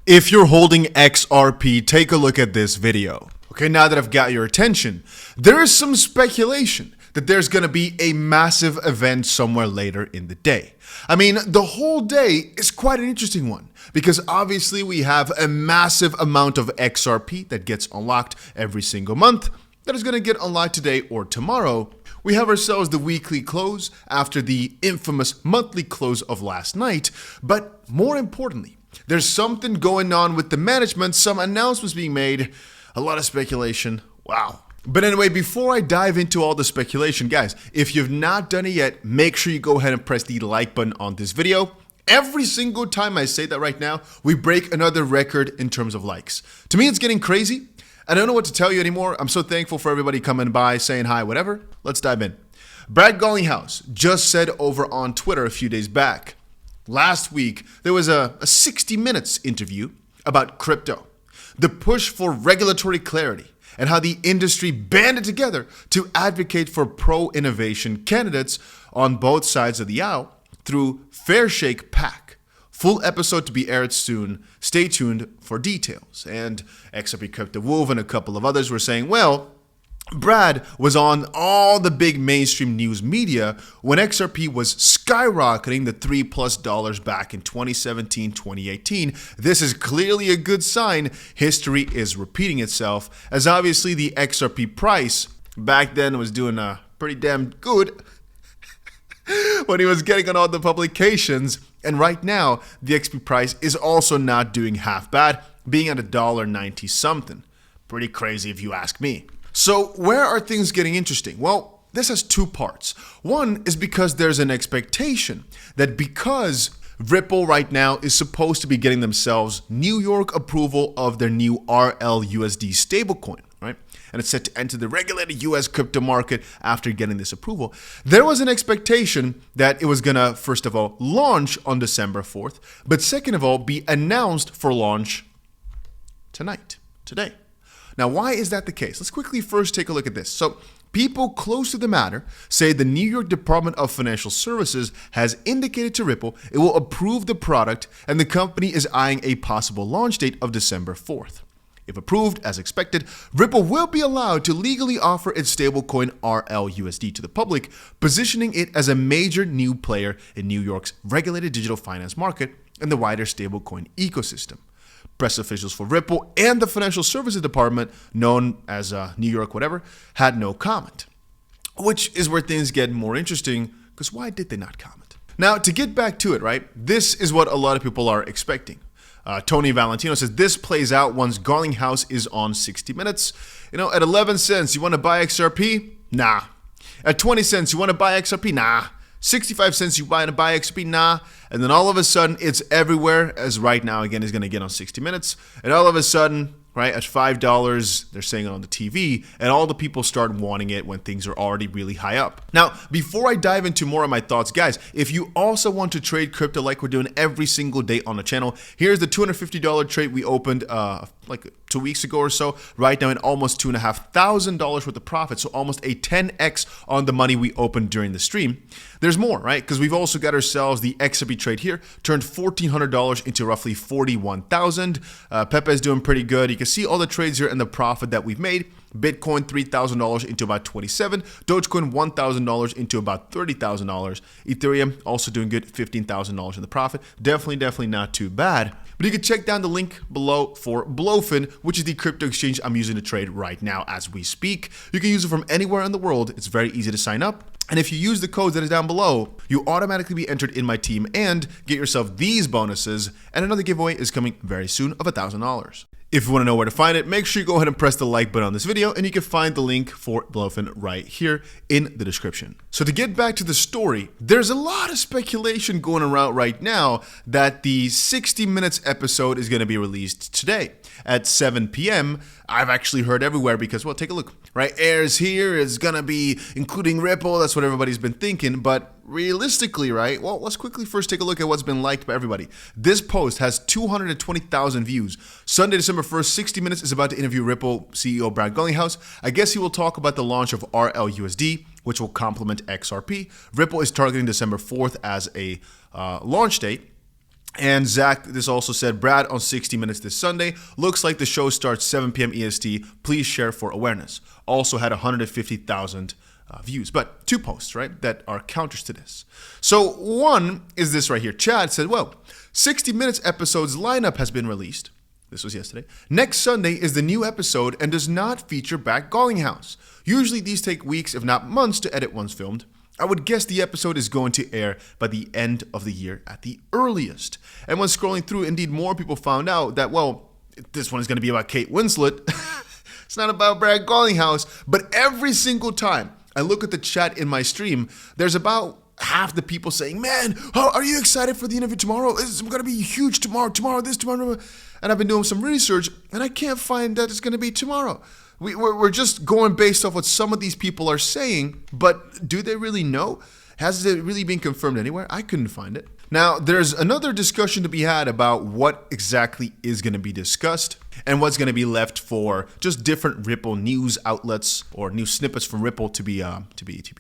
If you're holding XRP, take a look at this video. Okay, now that I've got your attention, there is some speculation that there's going to be a massive event somewhere later in the day. I mean, the whole day is quite an interesting one because obviously we have a massive amount of XRP that gets unlocked every single month that is going to get unlocked today or tomorrow. We have ourselves the weekly close after the infamous monthly close of last night, but more importantly, there's something going on with the management, some announcements being made, a lot of speculation. Wow. But anyway, before I dive into all the speculation, guys, if you've not done it yet, make sure you go ahead and press the like button on this video. Every single time I say that right now, we break another record in terms of likes. To me, it's getting crazy. I don't know what to tell you anymore. I'm so thankful for everybody coming by, saying hi, whatever. Let's dive in. Brad Garlinghouse just said over on Twitter a few days back, last week, there was a 60 Minutes interview about crypto, the push for regulatory clarity, and how the industry banded together to advocate for pro-innovation candidates on both sides of the aisle through Fair Shake PAC. Full episode to be aired soon. Stay tuned for details. And 𝗕𝗓𝗪𝗍 and a couple of others were saying, well, Brad was on all the big mainstream news media when XRP was skyrocketing the $3+ back in 2017, 2018. This is clearly a good sign. History is repeating itself, as obviously the XRP price back then was doing pretty damn good when he was getting on all the publications. And right now, the XP price is also not doing half bad, being at $1.90 something. Pretty crazy if you ask me. So where are things getting interesting? Well, this has two parts. One is because there's an expectation that because Ripple right now is supposed to be getting themselves New York approval of their new RLUSD stablecoin, right? And it's set to enter the regulated US crypto market after getting this approval. There was an expectation that it was gonna, first of all, launch on December 4th, but second of all, be announced for launch today. Now, why is that the case? Let's quickly first take a look at this. So, people close to the matter say the New York Department of Financial Services has indicated to Ripple it will approve the product, and the company is eyeing a possible launch date of December 4th. If approved, as expected, Ripple will be allowed to legally offer its stablecoin RLUSD to the public, positioning it as a major new player in New York's regulated digital finance market and the wider stablecoin ecosystem. Press officials for Ripple and the Financial Services Department, known as New York whatever, had no comment. Which is where things get more interesting, because why did they not comment? Now, to get back to it, right, this is what a lot of people are expecting. Tony Valentino says, this plays out once Garlinghouse is on 60 Minutes. You know, at 11 cents, you want to buy XRP? Nah. At 20 cents, you want to buy XRP? Nah. 65 cents, you want to buy XRP? Nah. And then all of a sudden, it's everywhere, as right now, again, he's going to get on 60 Minutes. And all of a sudden, right, at $5, they're saying it on the TV, and all the people start wanting it when things are already really high up. Now, before I dive into more of my thoughts, guys, if you also want to trade crypto like we're doing every single day on the channel, here's the $250 trade we opened like 2 weeks ago or so, right now in almost $2,500 worth of profit, so almost a 10x on the money we opened during the stream. There's more, right? Because we've also got ourselves the XRP trade here, turned $1,400 into roughly $41,000. 𝗕𝗂 is doing pretty good. You can see all the trades here and the profit that we've made. Bitcoin $3,000 into about $27,000, Dogecoin $1,000 into about $30,000, Ethereum also doing good, $15,000 in the profit. Definitely not too bad. But you can check down the link below for 𝗲𝘀, which is the crypto exchange I'm using to trade right now as we speak. You can use it from anywhere in the world. It's very easy to sign up. And if you use the code that is down below, you automatically be entered in my team and get yourself these bonuses. And another giveaway is coming very soon of $1,000. If you want to know where to find it, make sure you go ahead and press the like button on this video, and you can find the link for 𝗲𝘀 right here in the description. So to get back to the story, there's a lot of speculation going around right now that the 60 Minutes episode is going to be released today at 7 p.m. I've actually heard everywhere because, well, take a look, right? Airs here is going to be including Ripple. That's what everybody's been thinking. But realistically, right? Well, let's quickly first take a look at what's been liked by everybody. This post has 220,000 views. Sunday, December 1st, 60 Minutes is about to interview Ripple CEO Brad Garlinghouse. I guess he will talk about the launch of RLUSD, which will complement XRP. Ripple is targeting December 4th as a launch date. And Zach, this also said, Brad on 60 Minutes this Sunday. Looks like the show starts 7 p.m. EST. Please share for awareness. Also had 150,000 views, but 2 posts, right, that are counters to this. So one is this right here. Chad said, well, 60 Minutes episode's lineup has been released. This was yesterday. Next Sunday is the new episode and does not feature back Garlinghouse. Usually these take weeks, if not months, to edit once filmed. I would guess the episode is going to air by the end of the year at the earliest. And when scrolling through, indeed, more people found out that, well, this one is going to be about Kate Winslet. It's not about Brad Garlinghouse. But every single time I look at the chat in my stream, there's about half the people saying, man, are you excited for the interview tomorrow? It's going to be huge tomorrow, tomorrow. And I've been doing some research, and I can't find that it's going to be tomorrow. We're just going based off what some of these people are saying, but do they really know? Has it really been confirmed anywhere? I couldn't find it. Now, there's another discussion to be had about what exactly is going to be discussed and what's going to be left for just different Ripple news outlets or new snippets from Ripple to be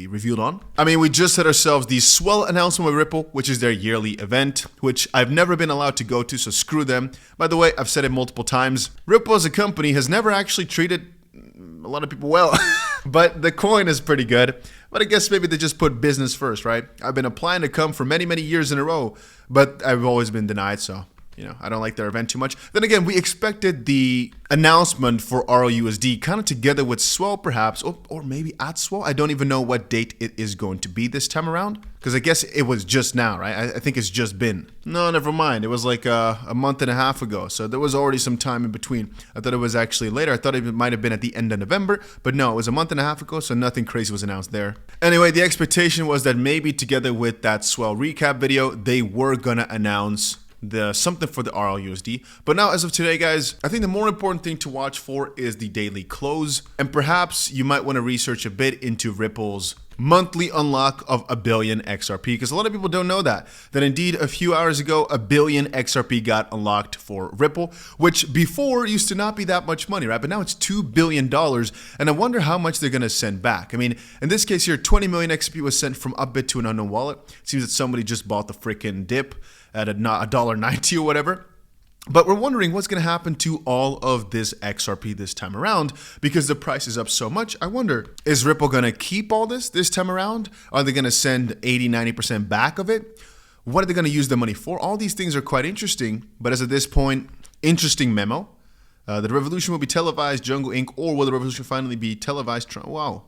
reviewed on. I mean, we just had ourselves the swell announcement with Ripple, which is their yearly event, which I've never been allowed to go to, so screw them. By the way, I've said it multiple times. Ripple as a company has never actually treated a lot of people well, but the coin is pretty good. But I guess maybe they just put business first, right? I've been applying to come for many, many years in a row, but I've always been denied, so I don't like their event too much. Then again, we expected the announcement for RUSD kind of together with Swell perhaps, or maybe at Swell. I don't even know what date it is going to be this time around, because I guess it was just now, right? I think it's just been. No, never mind. It was like a month and a half ago, so there was already some time in between. I thought it was actually later. I thought it might have been at the end of November, but no, it was a month and a half ago, so nothing crazy was announced there. Anyway, the expectation was that maybe together with that Swell recap video, they were gonna announce something for the RLUSD. But now, as of today, guys, I think the more important thing to watch for is the daily close. And perhaps you might want to research a bit into Ripple's monthly unlock of 1 billion XRP, because a lot of people don't know that indeed a few hours ago 1 billion XRP got unlocked for Ripple, which before used to not be that much money, right? But now it's $2 billion, and I wonder how much they're going to send back. I mean, in this case here, 20 million XRP was sent from Upbit to an unknown wallet. It seems that somebody just bought the freaking dip at $1.90 or whatever. But we're wondering what's going to happen to all of this XRP this time around, because the price is up so much. I wonder, is Ripple going to keep all this time around? Are they going to send 80-90% back of it? What are they going to use the money for? All these things are quite interesting, but as of this point, interesting memo. The revolution will be televised, Jungle Inc., or will the revolution finally be televised? Wow.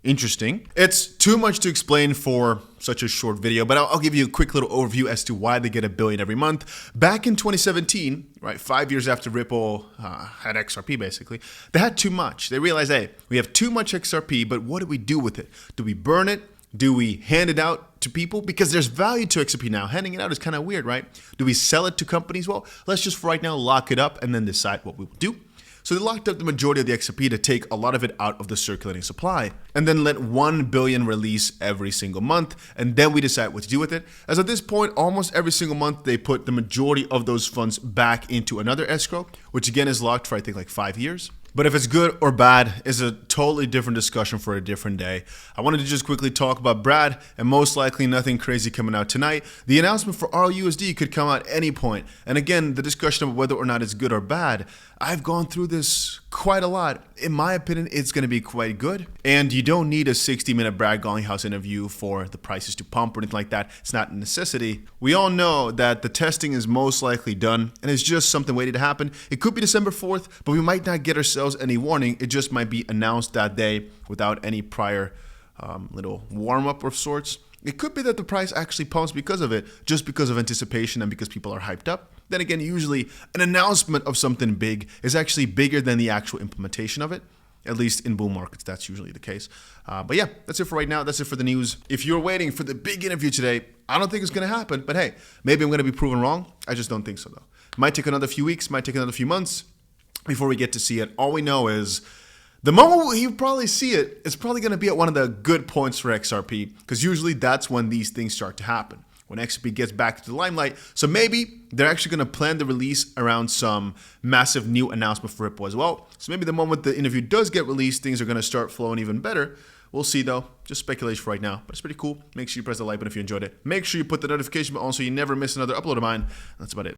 Interesting. It's too much to explain for such a short video, but I'll give you a quick little overview as to why they get 1 billion every month. Back in 2017, right, 5 years after Ripple had XRP basically, they had too much. They realized, hey, we have too much XRP, but what do we do with it? Do we burn it? Do we hand it out to people? Because there's value to XRP now. Handing it out is kind of weird, right? Do we sell it to companies? Well, let's just for right now lock it up and then decide what we will do. So they locked up the majority of the XRP to take a lot of it out of the circulating supply, and then let 1 billion release every single month, and then we decide what to do with it. As at this point, almost every single month, they put the majority of those funds back into another escrow, which again is locked for I think like 5 years. But if it's good or bad is a totally different discussion for a different day. I wanted to just quickly talk about Brad, and most likely nothing crazy coming out tonight. The announcement for RUSD could come out any point. And again, the discussion of whether or not it's good or bad, I've gone through this quite a lot. In my opinion, it's going to be quite good. And you don't need a 60-minute Brad Garlinghouse interview for the prices to pump or anything like that. It's not a necessity. We all know that the testing is most likely done, and it's just something waiting to happen. It could be December 4th, but we might not get ourselves any warning. It just might be announced that day without any prior little warm-up of sorts. It could be that the price actually pumps because of it, just because of anticipation and because people are hyped up. Then again, usually an announcement of something big is actually bigger than the actual implementation of it. At least in bull markets, that's usually the case. But yeah, that's it for right now. That's it for the news. If you're waiting for the big interview today, I don't think it's going to happen. But hey, maybe I'm going to be proven wrong. I just don't think so, though. It might take another few weeks, might take another few months before we get to see it. All we know is the moment you probably see it, it's probably going to be at one of the good points for XRP, because usually that's when these things start to happen, when XRP gets back to the limelight. So maybe they're actually going to plan the release around some massive new announcement for Ripple as well. So maybe the moment the interview does get released, things are going to start flowing even better, We'll see though, just speculation for right now, but it's pretty cool. Make sure you press the like button if you enjoyed it. Make sure you put the notification button on so you never miss another upload of mine. That's about it.